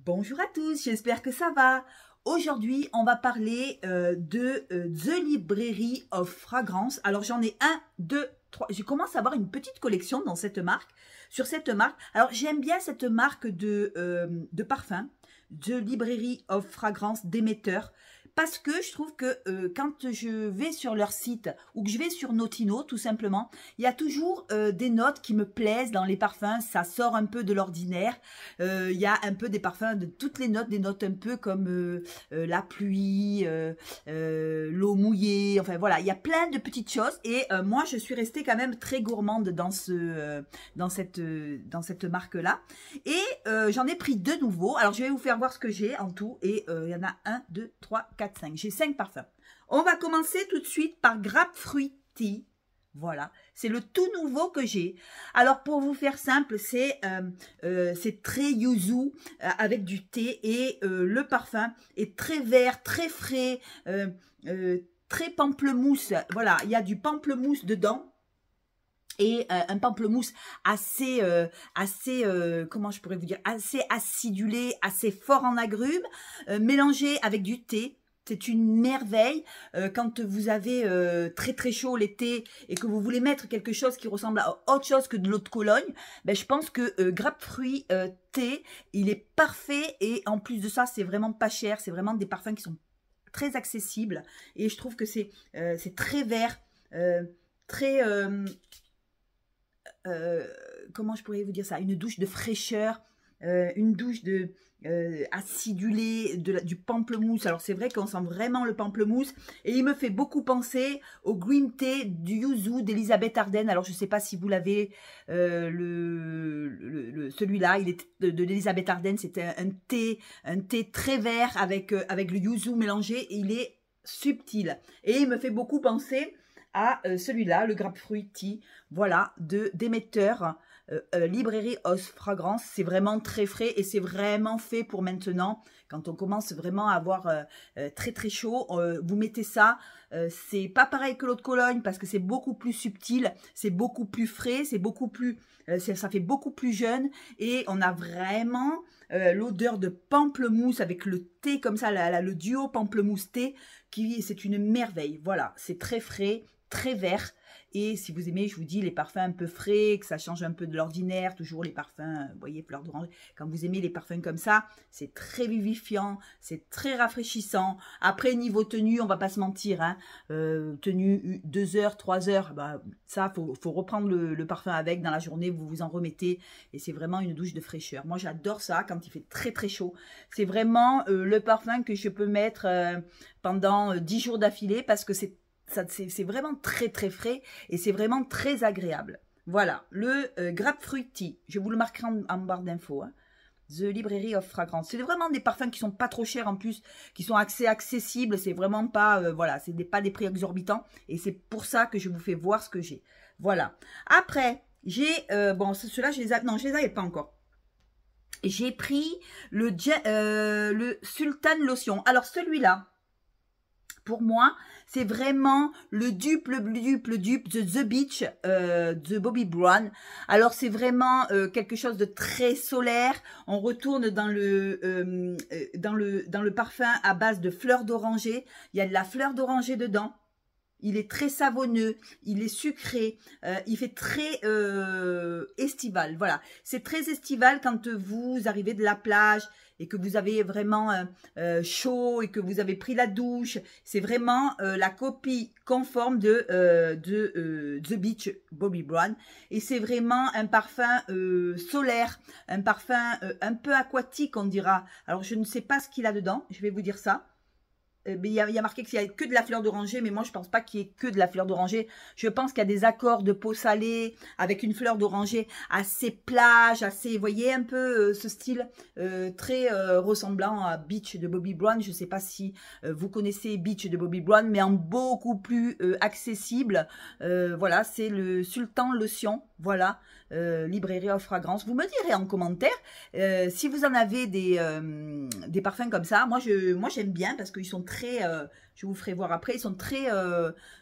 Bonjour à tous, j'espère que ça va. Aujourd'hui, on va parler de The Library of Fragrance. Alors, j'en ai un, deux, trois. Je commence à avoir une petite collection dans cette marque. Sur cette marque, alors j'aime bien cette marque de parfum, The Library of Fragrance d'émetteur. Parce que je trouve que quand je vais sur leur site ou que je vais sur Notino, tout simplement, il y a toujours des notes qui me plaisent dans les parfums. Ça sort un peu de l'ordinaire. Il y a un peu des parfums, de toutes les notes, des notes un peu comme la pluie, l'eau mouillée. Enfin voilà, il y a plein de petites choses. Et moi, je suis restée quand même très gourmande dans cette marque-là. Et j'en ai pris deux nouveaux. Alors, je vais vous faire voir ce que j'ai en tout. Et il y en a 1, 2, 3, 4, 5. J'ai 5 parfums. On va commencer tout de suite par Grapefruit Tea. Voilà, c'est le tout nouveau que j'ai. Alors, pour vous faire simple, c'est très yuzu avec du thé et le parfum est très vert, très frais, très pamplemousse. Voilà, il y a du pamplemousse dedans. Et un pamplemousse assez, comment je pourrais vous dire, assez acidulé, assez fort en agrumes, mélangé avec du thé. C'est une merveille quand vous avez très très chaud l'été et que vous voulez mettre quelque chose qui ressemble à autre chose que de l'eau de Cologne. Ben, je pense que Grapefruit thé, il est parfait et en plus de ça, c'est vraiment pas cher. C'est vraiment des parfums qui sont très accessibles et je trouve que c'est très vert, très... comment je pourrais vous dire ça, une douche de fraîcheur, une douche de acidulée, du pamplemousse. Alors c'est vrai qu'on sent vraiment le pamplemousse et il me fait beaucoup penser au green tea du yuzu d'Elisabeth Arden. Alors je ne sais pas si vous l'avez, celui-là, il est de l'Elisabeth Arden. C'était un thé très vert avec le yuzu mélangé et il est subtil et il me fait beaucoup penser à celui-là, le Grapefruit Tea, voilà, d'émetteur Library of Fragrance. C'est vraiment très frais et c'est vraiment fait pour maintenant. Quand on commence vraiment à avoir très très chaud, vous mettez ça. C'est pas pareil que l'eau de Cologne parce que c'est beaucoup plus subtil, c'est beaucoup plus frais, c'est beaucoup plus, ça fait beaucoup plus jeune et on a vraiment l'odeur de pamplemousse avec le thé comme ça, le duo pamplemousse-thé, c'est une merveille. Voilà, c'est très frais, très vert. Et si vous aimez, je vous dis, les parfums un peu frais, que ça change un peu de l'ordinaire, toujours les parfums, vous voyez, fleur d'oranger. Quand vous aimez les parfums comme ça, c'est très vivifiant, c'est très rafraîchissant. Après, niveau tenue, on va pas se mentir, hein, tenue 2 heures, 3 heures, bah, ça, faut reprendre le parfum avec dans la journée, vous vous en remettez. Et c'est vraiment une douche de fraîcheur. Moi, j'adore ça quand il fait très très chaud. C'est vraiment le parfum que je peux mettre pendant 10 jours d'affilée parce que c'est vraiment très très frais et c'est vraiment très agréable. Voilà, le Grapefruit Tea. Je vous le marquerai en barre d'infos. Hein. The Library of Fragrance. C'est vraiment des parfums qui sont pas trop chers en plus, qui sont assez accessibles. C'est vraiment pas, voilà, c'est pas des prix exorbitants. Et c'est pour ça que je vous fais voir ce que j'ai. Voilà. Après, j'ai, bon, ceux-là, non, je les avais pas encore. J'ai pris le Sultan Lotion. Alors, celui-là, pour moi, c'est vraiment le dupe de The Beach de Bobbi Brown. Alors, c'est vraiment quelque chose de très solaire. On retourne dans le parfum à base de fleurs d'oranger. Il y a de la fleur d'oranger dedans. Il est très savonneux, il est sucré, il fait très estival. Voilà, c'est très estival quand vous arrivez de la plage et que vous avez vraiment chaud et que vous avez pris la douche. C'est vraiment la copie conforme de The Beach Bobbi Brown. Et c'est vraiment un parfum solaire, un parfum un peu aquatique, on dira. Alors, je ne sais pas ce qu'il a dedans, je vais vous dire ça. Il y a marqué qu'il n'y a que de la fleur d'oranger, mais moi je pense pas qu'il y ait que de la fleur d'oranger. Je pense qu'il y a des accords de peau salée avec une fleur d'oranger assez plage, assez, vous voyez un peu ce style très ressemblant à Beach de Bobbi Brown. Je ne sais pas si vous connaissez Beach de Bobbi Brown, mais en beaucoup plus accessible. Voilà, c'est le Sultan Lotion. Voilà, Library of Fragrance. Vous me direz en commentaire si vous en avez des parfums comme ça. Moi j'aime bien parce qu'ils sont très, je vous ferai voir après, ils sont très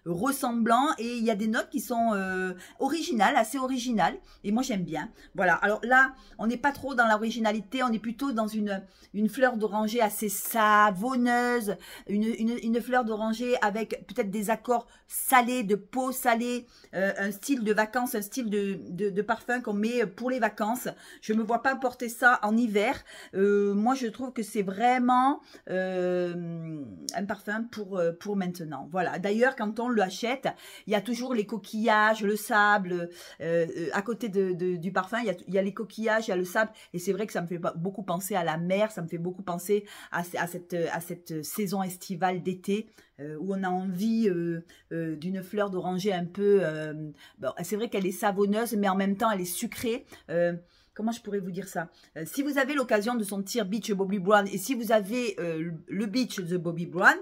ressemblants et il y a des notes qui sont originales, assez originales. Et moi j'aime bien. Voilà, alors là, on n'est pas trop dans l'originalité, on est plutôt dans une fleur d'oranger assez savonneuse, une fleur d'oranger avec peut-être des accords salés, de peau salée, un style de vacances, un style de parfum qu'on met pour les vacances. Je me vois pas porter ça en hiver. Moi, je trouve que c'est vraiment un parfum pour maintenant. Voilà. D'ailleurs, quand on l'achète, il y a toujours les coquillages, le sable. À côté du parfum, il y a les coquillages, il y a le sable. Et c'est vrai que ça me fait beaucoup penser à la mer. Ça me fait beaucoup penser à cette saison estivale d'été où on a envie d'une fleur d'oranger un peu... bon, c'est vrai qu'elle est savonneuse, mais en même temps, elle est sucrée. Comment je pourrais vous dire ça? Si vous avez l'occasion de sentir Beach Bobbi Brown et si vous avez le Beach de Bobbi Brown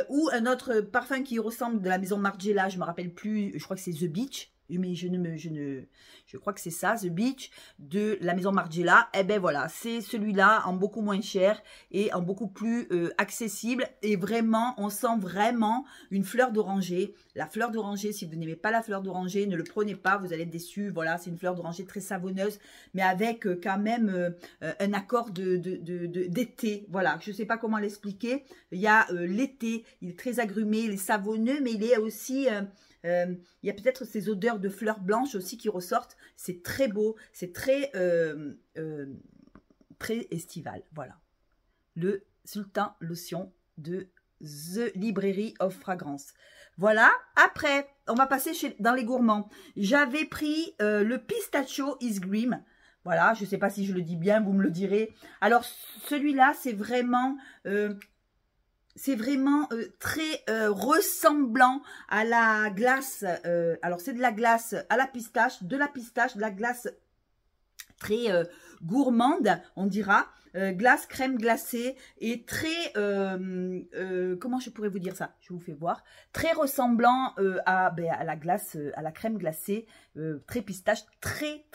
ou un autre parfum qui ressemble de la maison Margiela, je ne me rappelle plus, je crois que c'est The Beach, mais je crois que c'est ça, The Beach de la maison Margiela. Eh ben voilà, c'est celui-là en beaucoup moins cher et en beaucoup plus accessible. Et vraiment, on sent vraiment une fleur d'oranger. La fleur d'oranger, si vous n'aimez pas la fleur d'oranger, ne le prenez pas, vous allez être déçus. Voilà, c'est une fleur d'oranger très savonneuse, mais avec quand même un accord d'été. Voilà, je ne sais pas comment l'expliquer. Il y a l'été, il est très agrumé, il est savonneux, mais il est aussi... il y a peut-être ces odeurs de fleurs blanches aussi qui ressortent. C'est très beau, c'est très estival. Voilà. Le Sultan Lotion de The Library of Fragrance. Voilà. Après, on va passer dans les gourmands. J'avais pris le Pistachio Is Green. Voilà, je ne sais pas si je le dis bien, vous me le direz. Alors, celui-là, c'est vraiment... très ressemblant à la glace. Alors, c'est de la glace à la pistache, de la glace très gourmande, on dira. Glace, crème glacée et très, comment je pourrais vous dire ça? Je vous fais voir. Très ressemblant à la glace, à la crème glacée, très pistache, très,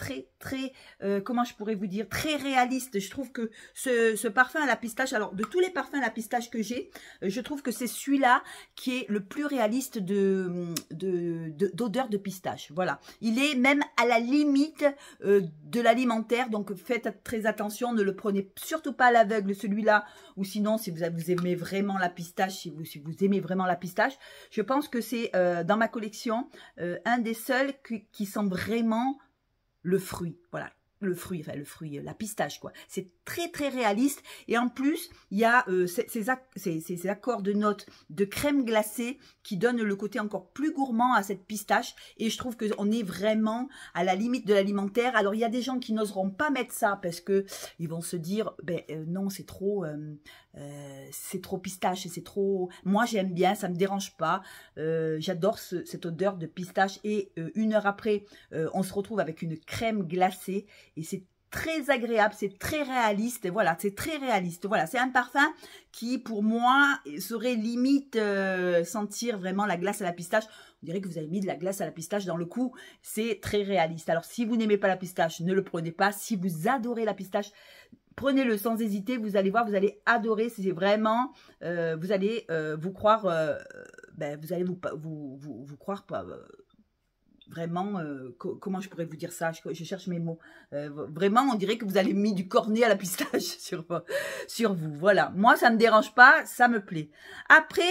comment je pourrais vous dire? Très réaliste. Je trouve que ce parfum à la pistache, alors de tous les parfums à la pistache que j'ai, je trouve que c'est celui-là qui est le plus réaliste d'odeur de pistache. Voilà. Il est même à la limite de l'alimentaire, donc faites très attention, ne le prenez surtout pas à l'aveugle celui-là, ou sinon si vous aimez vraiment la pistache, si vous aimez vraiment la pistache, je pense que c'est dans ma collection un des seuls qui sent vraiment le fruit, voilà. Le fruit, la pistache, quoi. C'est très réaliste. Et en plus, il y a ces accords de notes de crème glacée qui donnent le côté encore plus gourmand à cette pistache. Et je trouve qu'on est vraiment à la limite de l'alimentaire. Alors, il y a des gens qui n'oseront pas mettre ça parce que ils vont se dire, non, c'est trop pistache, c'est trop... Moi, j'aime bien, ça me dérange pas. J'adore cette odeur de pistache. Et une heure après, on se retrouve avec une crème glacée. Et c'est très agréable, c'est très réaliste. Voilà, c'est très réaliste. Voilà, c'est un parfum qui, pour moi, serait limite sentir vraiment la glace à la pistache. On dirait que vous avez mis de la glace à la pistache dans le cou. C'est très réaliste. Alors, si vous n'aimez pas la pistache, ne le prenez pas. Si vous adorez la pistache, prenez-le sans hésiter. Vous allez voir, vous allez adorer. C'est vraiment, vous allez vous croire, vous allez vous croire pas. Vraiment, comment je pourrais vous dire ça? Je cherche mes mots. Vraiment, on dirait que vous avez mis du cornet à la pistache sur vous. Voilà. Moi, ça ne me dérange pas, ça me plaît. Après,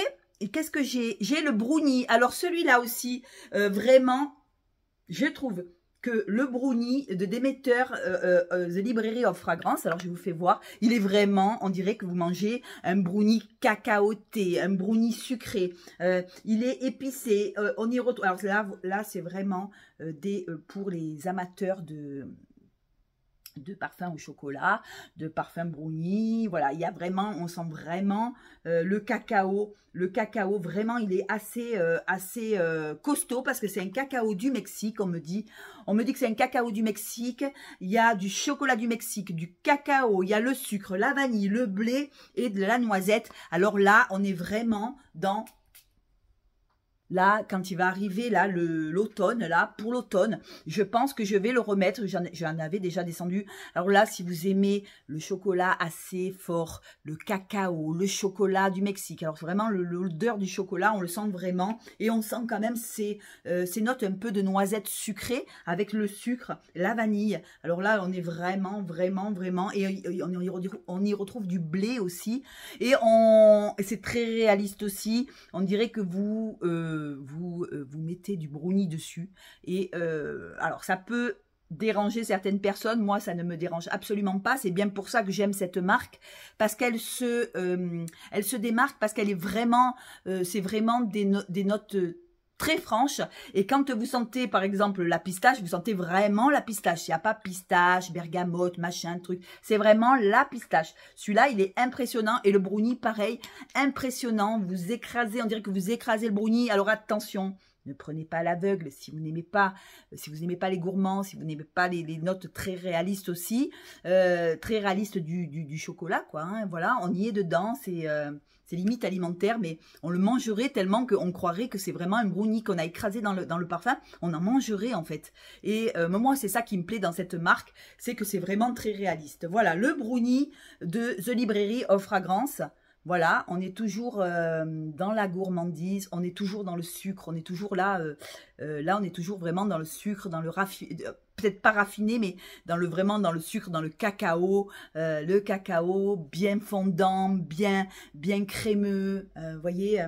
qu'est-ce que j'ai? J'ai le brownie. Alors, celui-là aussi, vraiment, je trouve que le brownie de Demeter, The Library of Fragrance, alors je vous fais voir, il est vraiment, on dirait que vous mangez un brownie cacaoté, un brownie sucré, il est épicé, on y retrouve, alors là c'est vraiment pour les amateurs de parfum au chocolat, de parfum brownie, voilà, il y a vraiment, on sent vraiment le cacao vraiment il est assez costaud parce que c'est un cacao du Mexique, on me dit que c'est un cacao du Mexique, il y a du chocolat du Mexique, du cacao, il y a le sucre, la vanille, le blé et de la noisette. Alors là, on est vraiment dans là, quand il va arriver là l'automne, là, pour l'automne, je pense que je vais le remettre. J'en avais déjà descendu. Alors là, si vous aimez le chocolat assez fort, le cacao, le chocolat du Mexique, alors vraiment l'odeur du chocolat, on le sent vraiment. Et on sent quand même ces notes un peu de noisettes sucrées avec le sucre, la vanille. Alors là, on est vraiment, vraiment, vraiment. Et on y retrouve du blé aussi. Et c'est très réaliste aussi. On dirait que vous mettez du brownie dessus. Et alors, ça peut déranger certaines personnes. Moi, ça ne me dérange absolument pas. C'est bien pour ça que j'aime cette marque, parce qu'elle se démarque, parce qu'elle est vraiment, c'est vraiment des notes très franches. Et quand vous sentez, par exemple, la pistache, vous sentez vraiment la pistache. Il n'y a pas pistache, bergamote, machin, truc. C'est vraiment la pistache. Celui-là, il est impressionnant. Et le brownie, pareil, impressionnant. Vous écrasez, on dirait que vous écrasez le brownie. Alors attention, ne prenez pas à l'aveugle si vous n'aimez pas, les gourmands, si vous n'aimez pas les notes très réalistes aussi, très réalistes du chocolat, quoi. Hein, voilà, on y est dedans, c'est limite alimentaire, mais on le mangerait tellement qu'on croirait que c'est vraiment un brownie qu'on a écrasé dans le parfum. On en mangerait en fait. Et moi, c'est ça qui me plaît dans cette marque, c'est que c'est vraiment très réaliste. Voilà, le brownie de The Library of Fragrance. Voilà, on est toujours dans la gourmandise, on est toujours dans le sucre, on est toujours là, on est toujours vraiment dans le sucre, dans le raffiné, peut-être pas raffiné, mais vraiment dans le sucre, dans le cacao bien fondant, bien crémeux, vous voyez,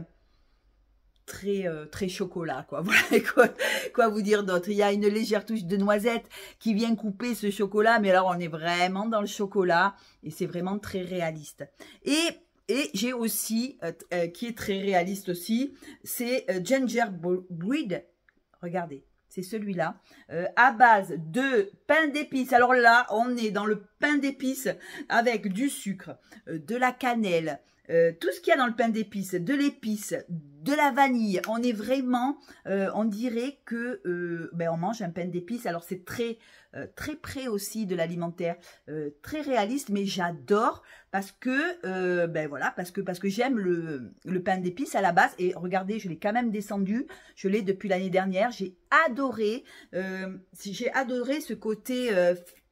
très chocolat, quoi. Voilà, quoi vous dire d'autre. Il y a une légère touche de noisette qui vient couper ce chocolat, mais alors on est vraiment dans le chocolat et c'est vraiment très réaliste. Et j'ai aussi, qui est très réaliste aussi, c'est Gingerbread. Regardez, c'est celui-là, à base de pain d'épices. Alors là, on est dans le pain d'épices avec du sucre, de la cannelle, tout ce qu'il y a dans le pain d'épices, de l'épice, de la vanille. On est vraiment, on dirait que on mange un pain d'épices. Alors c'est très près aussi de l'alimentaire, très réaliste, mais j'adore parce que voilà, parce que j'aime le pain d'épices à la base. Et regardez, je l'ai quand même descendu, je l'ai depuis l'année dernière. J'ai adoré ce côté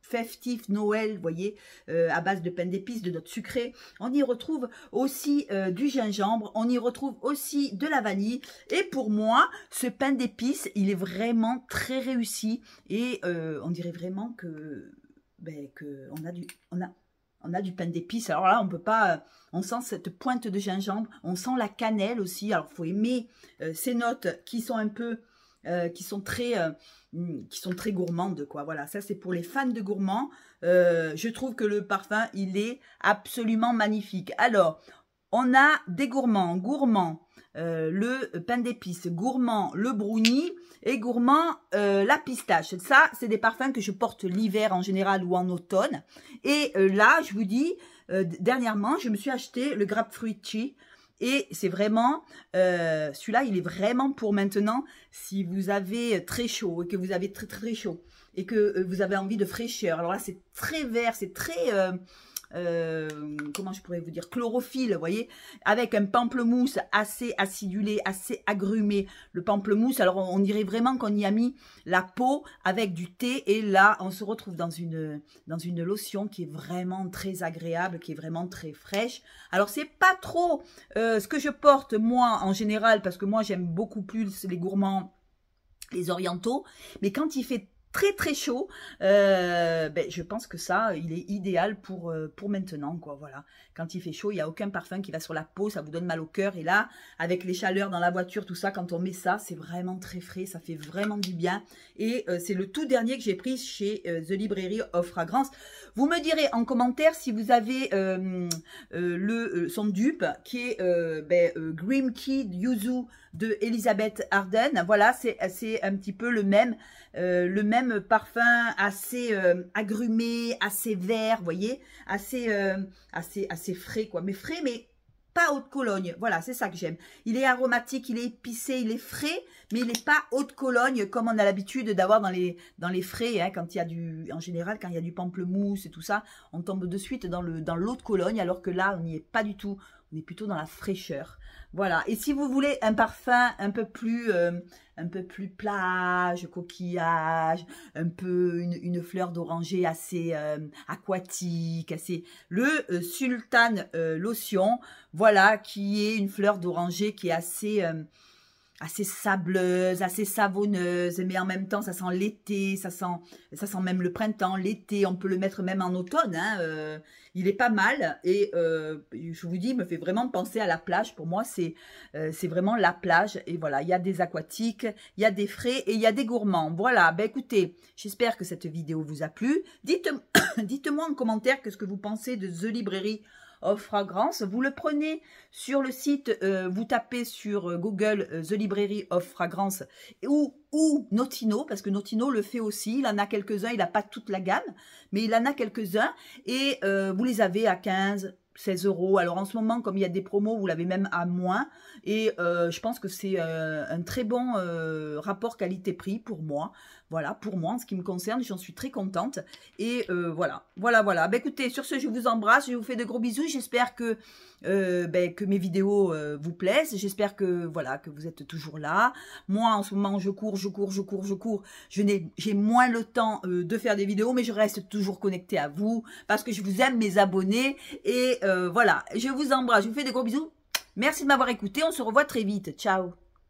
festif, Noël, vous voyez, à base de pain d'épices, de notes sucrées. On y retrouve aussi du gingembre, on y retrouve aussi de la vanille. Et pour moi, ce pain d'épices, il est vraiment très réussi. Et on dirait vraiment que on a du pain d'épices. Alors là, on peut pas, on sent cette pointe de gingembre, on sent la cannelle aussi. Alors, il faut aimer ces notes qui sont un peu, qui sont très gourmandes, quoi. Voilà, ça c'est pour les fans de gourmands. Je trouve que le parfum, il est absolument magnifique. Alors, on a des gourmands, le pain d'épices, gourmand, le brownie et gourmand, la pistache. Ça, c'est des parfums que je porte l'hiver en général ou en automne. Et là, je vous dis, dernièrement, je me suis acheté le grapefruit. Et c'est vraiment, celui-là, il est vraiment pour maintenant, si vous avez très chaud et que vous avez très chaud et que vous avez envie de fraîcheur. Alors là, c'est très vert, c'est très, comment je pourrais vous dire, chlorophylle, vous voyez, avec un pamplemousse assez acidulé, assez agrumé. Le pamplemousse, alors on dirait vraiment qu'on y a mis la peau avec du thé. Et là, on se retrouve dans une lotion qui est vraiment très agréable, qui est vraiment très fraîche. Alors, c'est pas trop ce que je porte, moi, en général, parce que moi, j'aime beaucoup plus les gourmands, les orientaux. Mais quand il fait très chaud, je pense que ça, il est idéal pour maintenant, quoi. Voilà, quand il fait chaud, il n'y a aucun parfum qui va sur la peau, ça vous donne mal au cœur. Et là, avec les chaleurs dans la voiture, tout ça, quand on met ça, c'est vraiment très frais, ça fait vraiment du bien. Et c'est le tout dernier que j'ai pris chez The Library of Fragrance. Vous me direz en commentaire si vous avez son dupe qui est Green Kid Yuzu de Elizabeth Arden. Voilà, c'est un petit peu le même parfum, assez agrumé, assez vert, vous voyez, assez frais, quoi. Mais frais, mais pas haute Cologne. Voilà, c'est ça que j'aime. Il est aromatique, il est épicé, il est frais, mais il n'est pas haute Cologne comme on a l'habitude d'avoir dans les frais, hein, quand il y a en général, quand il y a du pamplemousse et tout ça, on tombe de suite dans l'eau de Cologne, alors que là, on n'y est pas du tout. On est plutôt dans la fraîcheur. Voilà. Et si vous voulez un parfum un peu plus plage, coquillage, un peu une fleur d'oranger assez aquatique, assez le Sultan Lotion, voilà, qui est une fleur d'oranger qui est assez sableuse, assez savonneuse, mais en même temps, ça sent l'été, ça sent même le printemps, l'été, on peut le mettre même en automne, hein, il est pas mal, et je vous dis, il me fait vraiment penser à la plage. Pour moi, c'est vraiment la plage, et voilà, il y a des aquatiques, il y a des frais, et il y a des gourmands. Voilà, ben écoutez, j'espère que cette vidéo vous a plu. Dites-moi en commentaire ce que vous pensez de The Library of Fragrance. Vous le prenez sur le site, vous tapez sur Google The Library of Fragrance ou Notino, parce que Notino le fait aussi. Il en a quelques-uns, il n'a pas toute la gamme, mais il en a quelques-uns et vous les avez à 15, 16 euros. Alors en ce moment, comme il y a des promos, vous l'avez même à moins. Et je pense que c'est un très bon rapport qualité-prix pour moi. Voilà, pour moi, en ce qui me concerne, j'en suis très contente. Et voilà. Ben, écoutez, sur ce, je vous embrasse, je vous fais de gros bisous. J'espère que mes vidéos vous plaisent. J'espère que, voilà, que vous êtes toujours là. Moi, en ce moment, je cours. J'ai moins le temps de faire des vidéos, mais je reste toujours connectée à vous parce que je vous aime, mes abonnés. Et voilà, je vous embrasse, je vous fais de gros bisous. Merci de m'avoir écouté, on se revoit très vite. Ciao.